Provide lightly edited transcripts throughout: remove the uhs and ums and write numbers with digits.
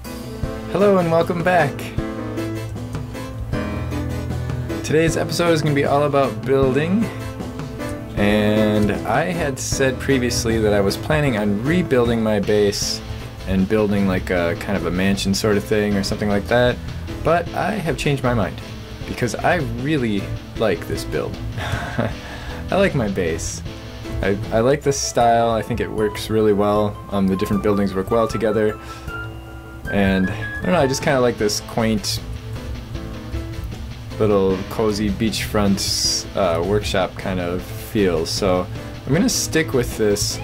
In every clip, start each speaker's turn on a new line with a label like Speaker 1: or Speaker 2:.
Speaker 1: Hello and welcome back. Today's episode is going to be all about building, and I had said previously that I was planning on rebuilding my base and building like a kind of a mansion sort of thing or something like that, but I have changed my mind because I really like this build. I like my base. I like this style. I think it works really well. The different buildings work well together, and I don't know, I just kind of like this quaint little cozy beachfront workshop kind of feel. So I'm gonna stick with this,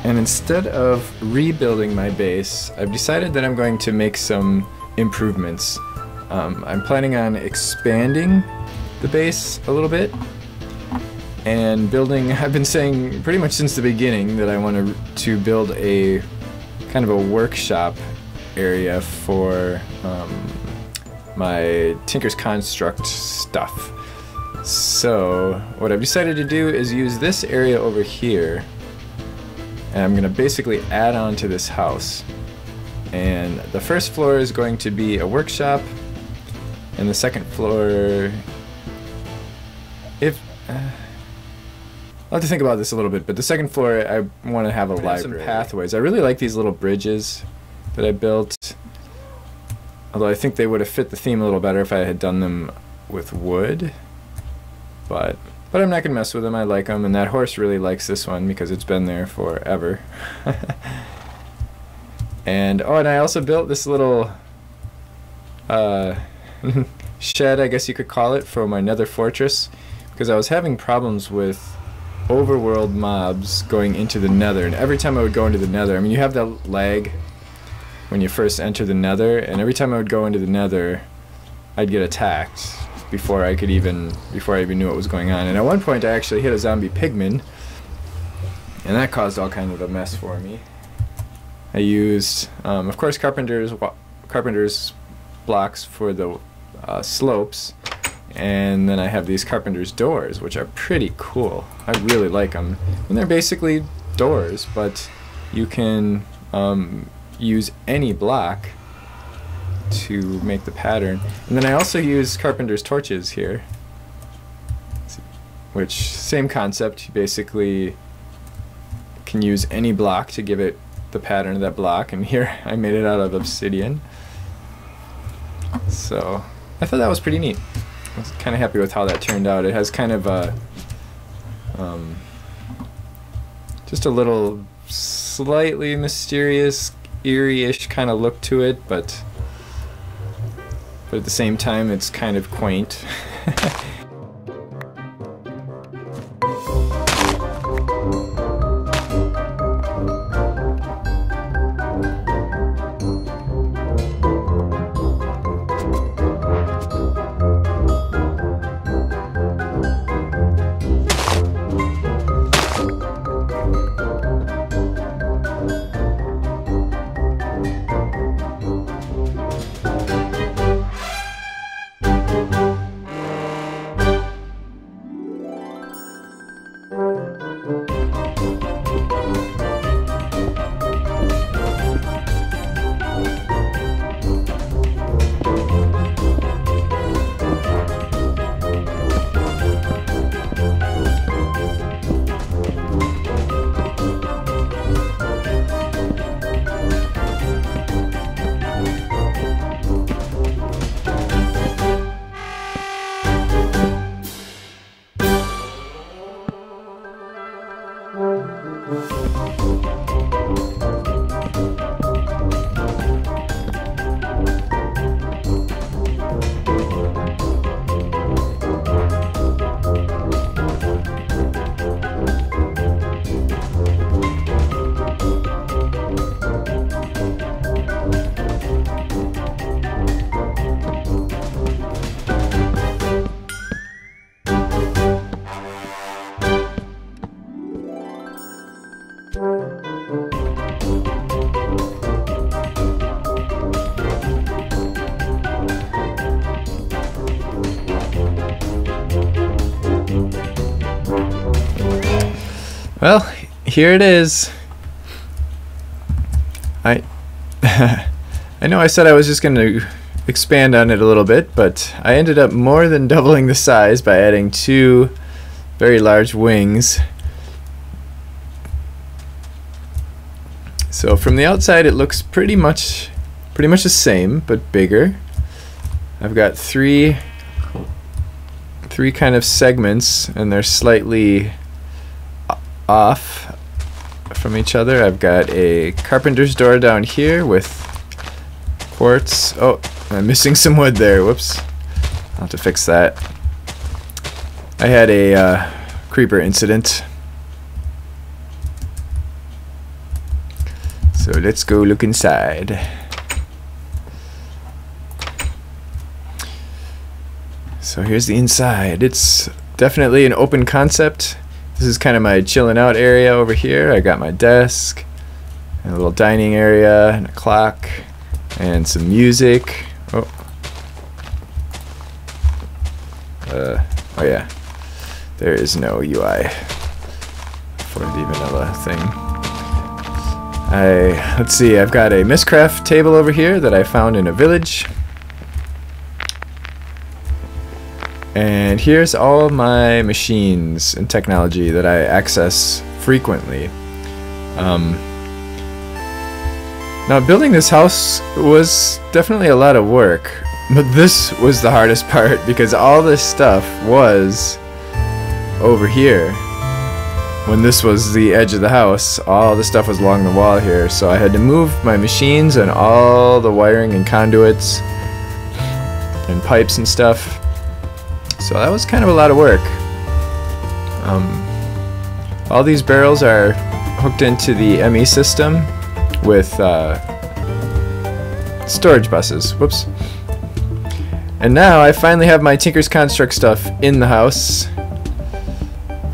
Speaker 1: and instead of rebuilding my base, I've decided that I'm going to make some improvements. I'm planning on expanding the base a little bit and building. I've been saying pretty much since the beginning that I want to build a kind of a workshop area for my Tinker's Construct stuff. So what I've decided to do is use this area over here, and I'm going to basically add on to this house. And the first floor is going to be a workshop, and the second floor, I'll have to think about this a little bit, but the second floor I want to have a library. Some pathways. I really like these little bridges that I built, although I think they would have fit the theme a little better if I had done them with wood, but I'm not going to mess with them. I like them, and that horse really likes this one because it's been there forever. And oh, and I also built this little shed, I guess you could call it, for my nether fortress, because I was having problems with overworld mobs going into the nether, and every time I would go into the nether, I mean, you have that lag when you first enter the nether, and every time I would go into the nether, I'd get attacked before I even knew what was going on. And at one point I actually hit a zombie pigman, and that caused all kind of a mess for me. I used of course carpenter's blocks for the slopes, and then I have these carpenter's doors, which are pretty cool. I really like them, and they're basically doors, but you can use any block to make the pattern. And then I also use carpenter's torches here, which same concept. You basically can use any block to give it the pattern of that block, and here I made it out of obsidian. So I thought that was pretty neat. I was kind of happy with how that turned out. It has kind of a just a little slightly mysterious, eerie-ish kind of look to it, but at the same time it's kind of quaint. Well, here it is. I I know I said I was just going to expand on it a little bit, but I ended up more than doubling the size by adding 2 very large wings. So from the outside it looks pretty much the same, but bigger. I've got three kind of segments, and they're slightly off from each other. I've got a carpenter's door down here with quartz. Oh, I'm missing some wood there. Whoops. I'll have to fix that. I had a creeper incident. So let's go look inside. So here's the inside. It's definitely an open concept. This is kind of my chilling out area over here. I got my desk, and a little dining area, and a clock, and some music. Oh yeah. There is no UI for the vanilla thing. Let's see, I've got a Mistcraft table over here that I found in a village. And here's all my machines and technology that I access frequently. Now building this house was definitely a lot of work, but this was the hardest part because all this stuff was over here. When this was the edge of the house, all the stuff was along the wall here, so I had to move my machines and all the wiring and conduits and pipes and stuff. So that was kind of a lot of work. All these barrels are hooked into the ME system with storage buses. Whoops. And now I finally have my Tinker's Construct stuff in the house.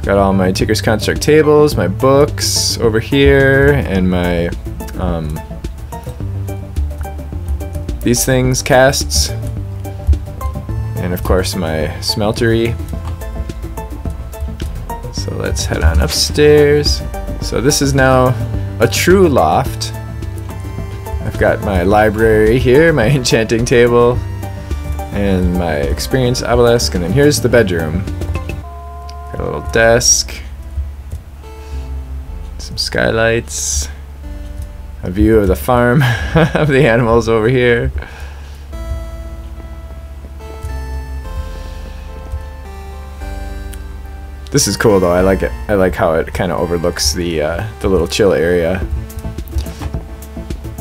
Speaker 1: Got all my Tinker's Construct tables, my books over here, and my these things, casts, and of course my smeltery. So let's head on upstairs. So this is now a true loft. I've got my library here, my enchanting table, and my experience obelisk, and then here's the bedroom. Got a little desk, some skylights, a view of the farm of the animals over here. This is cool though. I like it. I like how it kind of overlooks the little chill area.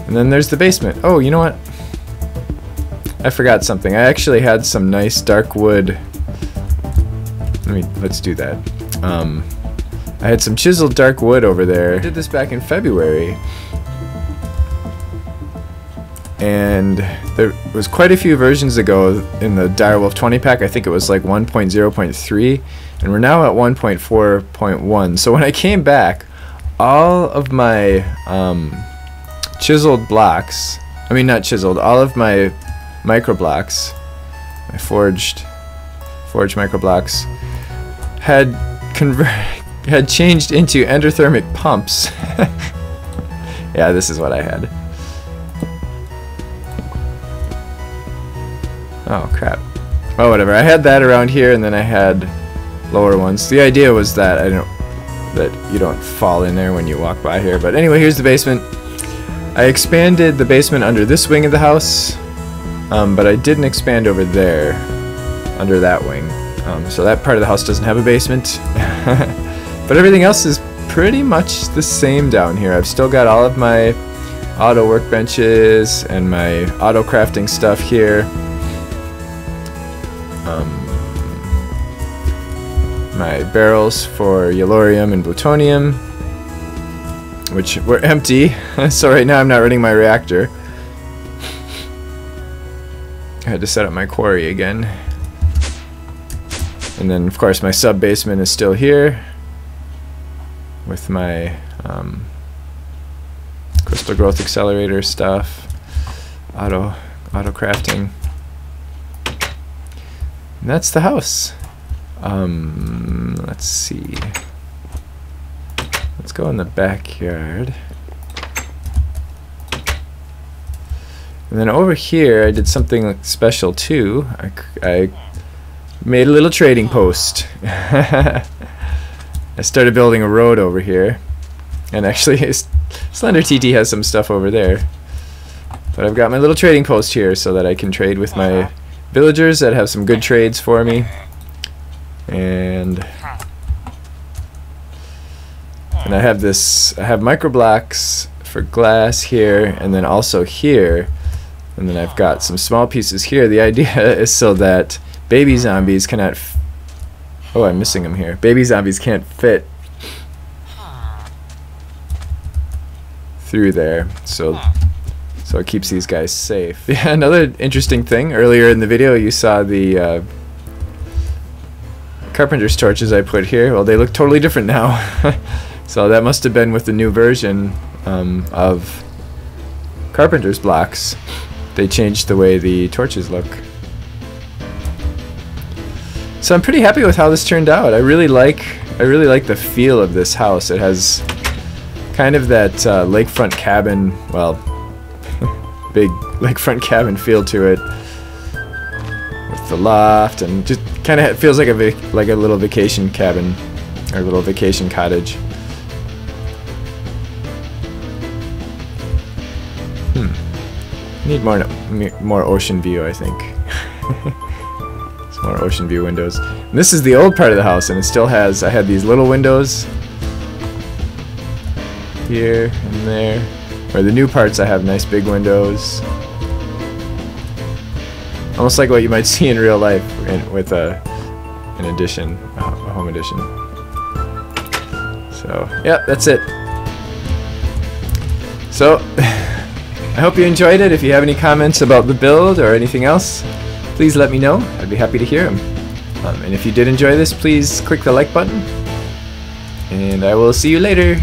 Speaker 1: And then there's the basement. Oh, you know what? I forgot something. I actually had some nice dark wood. Let's do that. I had some chiseled dark wood over there. I did this back in February. And there was quite a few versions ago in the Direwolf20 pack. I think it was like 1.0.3, and we're now at 1.4.1. So when I came back, all of my chiseled blocks, I mean not chiseled, all of my micro blocks, my forged micro blocks, had changed into endothermic pumps. Yeah, this is what I had. Oh crap. Oh, whatever. I had that around here, and then I had lower ones. The idea was that that you don't fall in there when you walk by here. But anyway, here's the basement. I expanded the basement under this wing of the house, but I didn't expand over there, under that wing. So that part of the house doesn't have a basement. But everything else is pretty much the same down here. I've still got all of my auto workbenches and my auto crafting stuff here. My barrels for yellorium and plutonium, which were empty, so right now I'm not running my reactor. I had to set up my quarry again. And then of course my sub-basement is still here with my crystal growth accelerator stuff, auto crafting. And that's the house. Let's see. Let's go in the backyard. And then over here I did something special too. I made a little trading post. I started building a road over here, and actually Slender TT has some stuff over there. But I've got my little trading post here so that I can trade with my villagers that have some good trades for me. And I have micro blocks for glass here, and then also here, and then I've got some small pieces here. The idea is so that baby zombies cannot oh, I'm missing them here. Baby zombies can't fit through there, so it keeps these guys safe. Yeah, another interesting thing, earlier in the video you saw the carpenter's torches I put here. Well, they look totally different now. So that must have been with the new version of carpenter's blocks. They changed the way the torches look. So I'm pretty happy with how this turned out. I really like the feel of this house. It has kind of that lakefront cabin, well, big lakefront cabin feel to it, with the loft, and just kind of feels like a little vacation cabin or a little vacation cottage. Need more ocean view, I think. Some more ocean view windows. And this is the old part of the house, and it still has. I had these little windows here and there. Where the new parts, I have nice big windows, almost like what you might see in real life with an addition, a home addition. So yeah, that's it. So I hope you enjoyed it. If you have any comments about the build or anything else, please let me know. I'd be happy to hear them. And if you did enjoy this, please click the like button, and I will see you later.